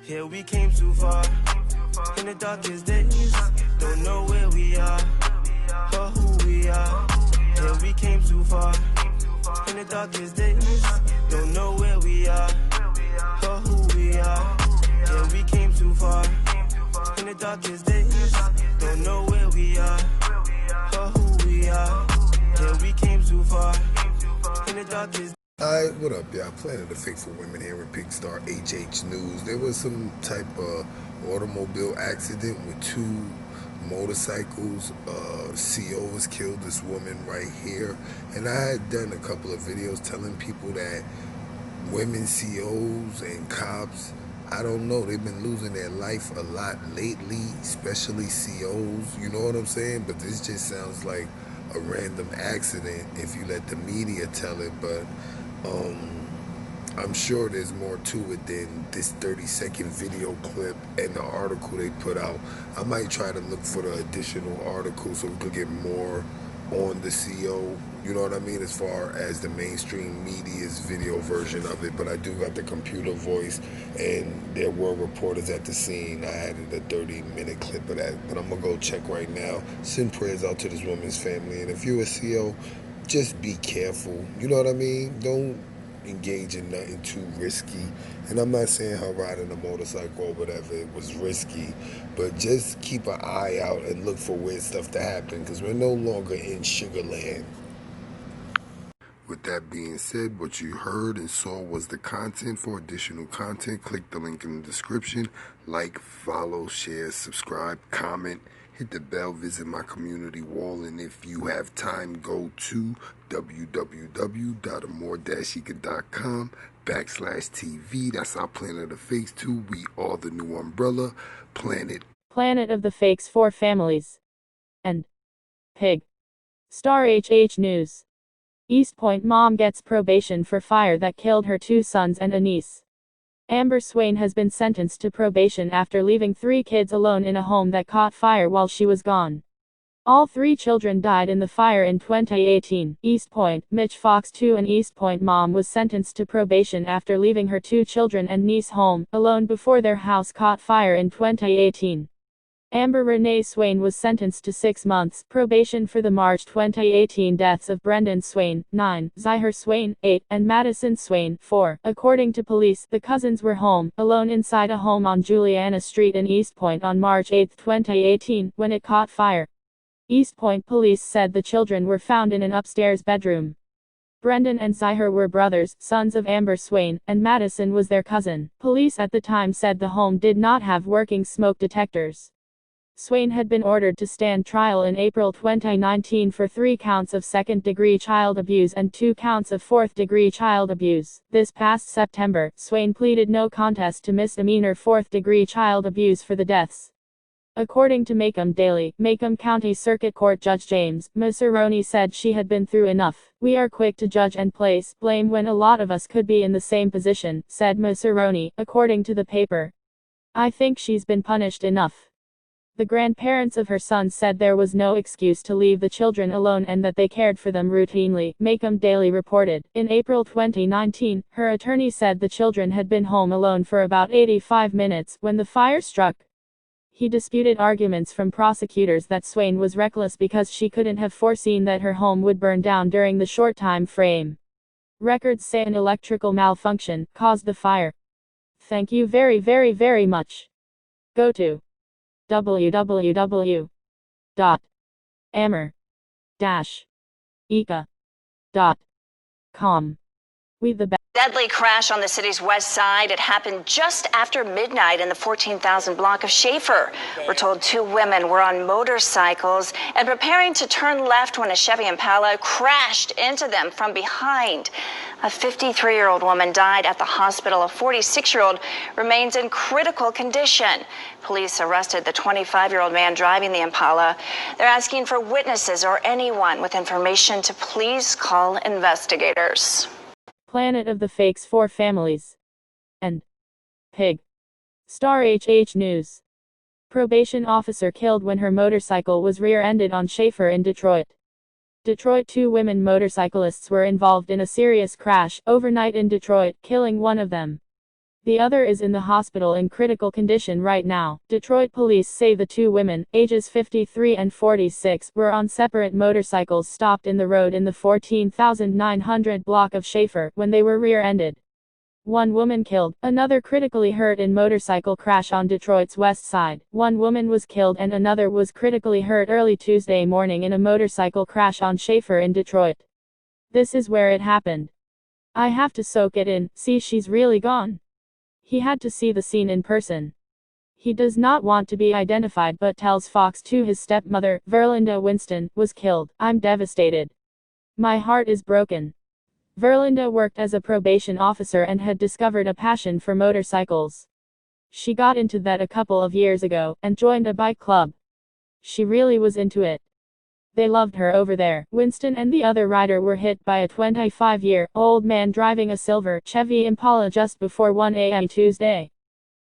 Here we came too far, in the darkest days, don't know where we are, or who we are. Here we came too far, in the darkest days, don't know where we are, or who we are. Here we came too far, in the darkest days, don't know where we are, or who we are. Here we came too far, in the darkest. Alright, what up, y'all? Planet of Fake for Women here with Pigstar HH News. There was some type of automobile accident with two motorcycles. CO was killed, this woman right here. And I had done a couple of videos telling people that women COs and cops, I don't know, they've been losing their life a lot lately, especially COs, you know what I'm saying? But this just sounds like a random accident if you let the media tell it, but I'm sure there's more to it than this 30-second video clip and the article they put out. I might try to look for the additional article so we could get more on the CO, you know what I mean, as far as the mainstream media's video version of it. But I do got the computer voice, and there were reporters at the scene. I added a 30-minute clip of that, but I'm gonna go check right now. Send prayers out to this woman's family, and if you're a CO, just be careful, you know what I mean? Don't engage in nothing too risky. And I'm not saying her riding a motorcycle or whatever, it was risky, but just keep an eye out and look for weird stuff to happen, because we're no longer in Sugarland. With that being said, what you heard and saw was the content. For additional content, click the link in the description. Like, follow, share, subscribe, comment, hit the bell, visit my community wall, and if you have time, go to www.amore-eka.com/TV. That's our Planet of the Fakes too. We are the new umbrella. Planet of the Fakes for Families. And Pig. Star HH News. East Point mom gets probation for fire that killed her 2 sons and a niece. Amber Swain has been sentenced to probation after leaving 3 kids alone in a home that caught fire while she was gone. All 3 children died in the fire in 2018. East Point, Mitch Fox 2, an East Point mom was sentenced to probation after leaving her 2 children and niece home alone before their house caught fire in 2018. Amber Renee Swain was sentenced to 6 months probation for the March 2018 deaths of Brendan Swain, 9, Zyher Swain, 8, and Madison Swain, 4. According to police, the cousins were home alone inside a home on Juliana Street in East Point on March 8, 2018, when it caught fire. East Point police said the children were found in an upstairs bedroom. Brendan and Zyher were brothers, sons of Amber Swain, and Madison was their cousin. Police at the time said the home did not have working smoke detectors. Swain had been ordered to stand trial in April 2019 for 3 counts of second-degree child abuse and 2 counts of fourth-degree child abuse. This past September, Swain pleaded no contest to misdemeanor fourth-degree child abuse for the deaths. According to Macomb Daily, Macomb County Circuit Court Judge James Maseroni said she had been through enough. "We are quick to judge and place blame when a lot of us could be in the same position," said Maseroni, according to the paper. "I think she's been punished enough." The grandparents of her sons said there was no excuse to leave the children alone and that they cared for them routinely, Macomb Daily reported. In April 2019, her attorney said the children had been home alone for about 85 minutes when the fire struck. He disputed arguments from prosecutors that Swain was reckless because she couldn't have foreseen that her home would burn down during the short time frame. Records say an electrical malfunction caused the fire. Thank you very much. Go to www.amor-eka.com. We the Deadly crash on the city's west side. It happened just after midnight in the 14,000 block of Schaefer. We're told 2 women were on motorcycles and preparing to turn left when a Chevy Impala crashed into them from behind. A 53-year-old woman died at the hospital. A 46-year-old remains in critical condition. Police arrested the 25-year-old man driving the Impala. They're asking for witnesses or anyone with information to please call investigators. Planet of the Fakes for Families. And Pig. Star HH News. Probation officer killed when her motorcycle was rear-ended on Schaefer in Detroit. Detroit. 2 women motorcyclists were involved in a serious crash overnight in Detroit, killing one of them. The other is in the hospital in critical condition right now. Detroit police say the two women, ages 53 and 46, were on separate motorcycles stopped in the road in the 14,900 block of Schaefer when they were rear-ended. One woman killed, another critically hurt in motorcycle crash on Detroit's west side. One woman was killed and another was critically hurt early Tuesday morning in a motorcycle crash on Schaefer in Detroit. This is where it happened. I have to soak it in. See, she's really gone. He had to see the scene in person. He does not want to be identified but tells Fox 2 his stepmother, Verlynda Winston, was killed. I'm devastated. My heart is broken. Verlynda worked as a probation officer and had discovered a passion for motorcycles. She got into that a couple of years ago, and joined a bike club. She really was into it. They loved her over there. Winston and the other rider were hit by a 25-year-old man driving a silver Chevy Impala just before 1 a.m. Tuesday.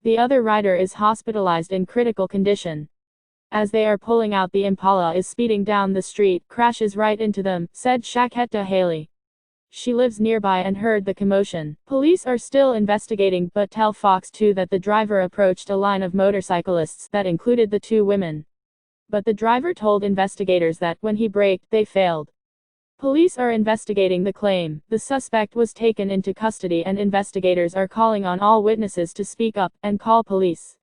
The other rider is hospitalized in critical condition. As they are pulling out, the Impala is speeding down the street, crashes right into them, said Shaketta Haley. She lives nearby and heard the commotion. Police are still investigating but tell Fox 2 that the driver approached a line of motorcyclists that included the two women. But the driver told investigators that when he braked, they failed. Police are investigating the claim. The suspect was taken into custody and investigators are calling on all witnesses to speak up and call police.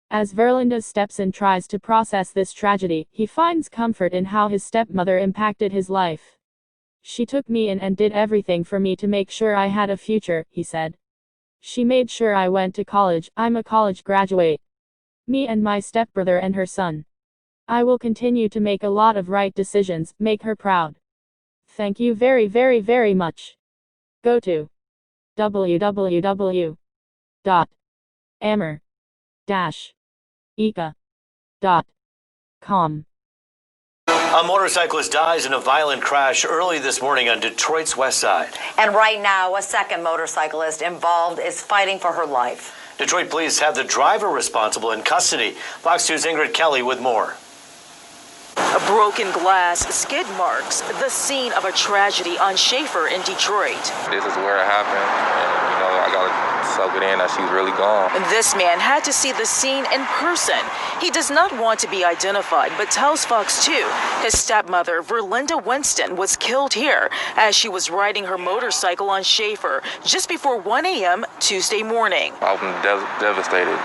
As Verlynda steps in tries to process this tragedy, he finds comfort in how his stepmother impacted his life. She took me in and did everything for me to make sure I had a future, he said. She made sure I went to college. I'm a college graduate. Me and my stepbrother and her son. I will continue to make a lot of right decisions, make her proud. Thank you very, very, very much. Go to www.amer-eka.com. A motorcyclist dies in a violent crash early this morning on Detroit's west side. And right now, a second motorcyclist involved is fighting for her life. Detroit police have the driver responsible in custody. Fox 2's Ingrid Kelly with more. A broken glass, skid marks, the scene of a tragedy on Schaefer in Detroit. This is where it happened, and I gotta soak it in that she's really gone. This man had to see the scene in person. He does not want to be identified, but tells Fox 2 his stepmother, Verlynda Winston, was killed here as she was riding her motorcycle on Schaefer just before 1 a.m. Tuesday morning. I'm devastated.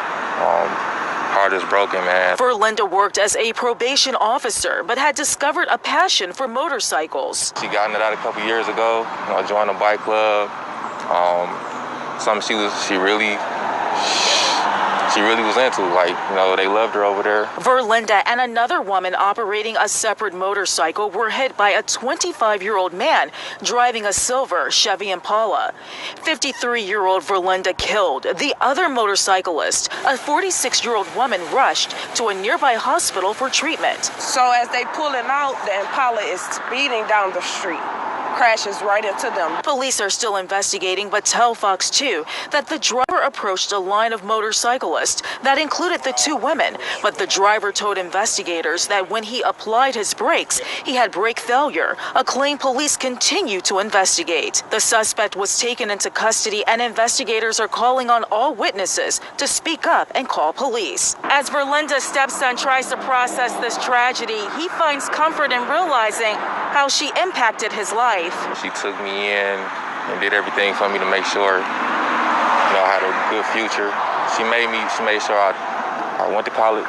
Heart is broken, man. Verlynda worked as a probation officer, but had discovered a passion for motorcycles. She got into that a couple years ago. Joined a bike club. Something she really was into. They loved her over there. Verlynda and another woman operating a separate motorcycle were hit by a 25-year-old man driving a silver Chevy Impala. 53-year-old Verlynda killed. The other motorcyclist, a 46-year-old woman, rushed to a nearby hospital for treatment. So as they pulling out, the Impala is speeding down the street. Crashes right into them. Police are still investigating, but tell Fox 2 that the driver approached a line of motorcyclists that included the two women, but the driver told investigators that when he applied his brakes, he had brake failure, a claim police continue to investigate. The suspect was taken into custody and investigators are calling on all witnesses to speak up and call police. As Verlynda's stepson tries to process this tragedy, he finds comfort in realizing how she impacted his life. She took me in and did everything for me to make sure, I had a good future. She made sure I went to college.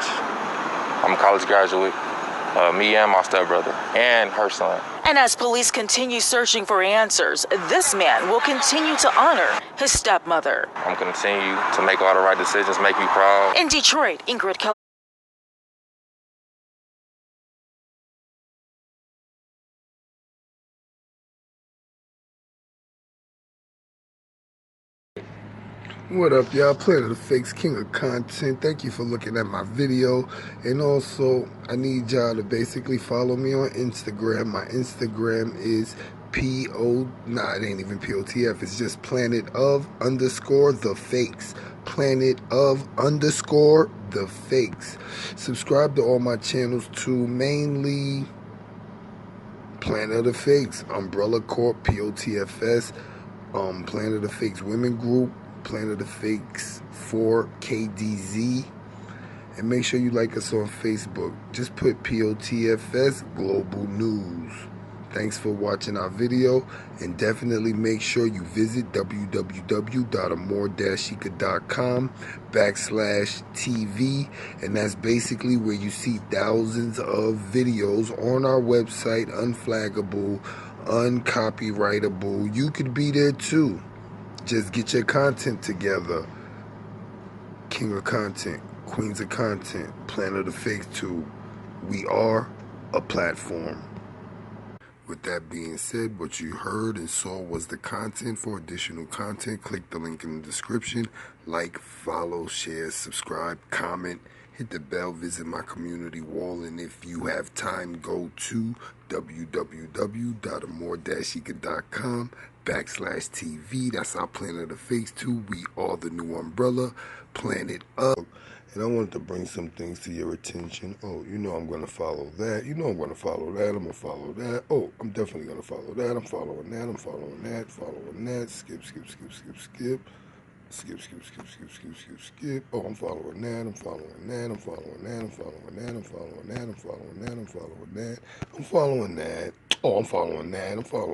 I'm a college graduate. Me and my stepbrother and her son. And as police continue searching for answers, this man will continue to honor his stepmother. I'm going to continue to make all the right decisions, make me proud. In Detroit, Ingrid Kelly. What up, y'all? Planet of the Fakes, king of content. Thank you for looking at my video. And also, I need y'all to basically follow me on Instagram. My Instagram is it ain't even POTF. It's just planet_of_the fakes. Planet_of_the fakes. Subscribe to all my channels too. Mainly Planet of the Fakes, Umbrella Corp, POTFS, Planet of the Fakes Women Group, Planet of the Fakes 4KDZ. And make sure you like us on Facebook. Just put POTFS Global News. Thanks for watching our video, and definitely make sure you visit www.amordashika.com/TV, and that's basically where you see thousands of videos on our website, unflaggable, uncopyrightable. You could be there too. Just get your content together. King of content, queens of content, Planet of the Fakes 2. We are a platform. With that being said, what you heard and saw was the content. For additional content, click the link in the description. Like, follow, share, subscribe, comment, hit the bell, visit my community wall, and if you have time, go to www.amordashika.com/TV. That's our Planet of the Fakes 2. We are the new umbrella, Planet of. And I wanted to bring some things to your attention. Oh, you know I'm going to follow that. You know I'm going to follow that. I'm going to follow that. Oh, I'm definitely going to follow that. I'm following that. I'm following that. Following that. Skip, skip, skip, skip, skip. Skip, skip, skip, skip, skip, skip, skip. Oh, I'm following that. I'm following that. I'm following that. I'm following that. I'm following that. I'm following that. I'm following that. I'm following that. Oh, I'm following that. I'm following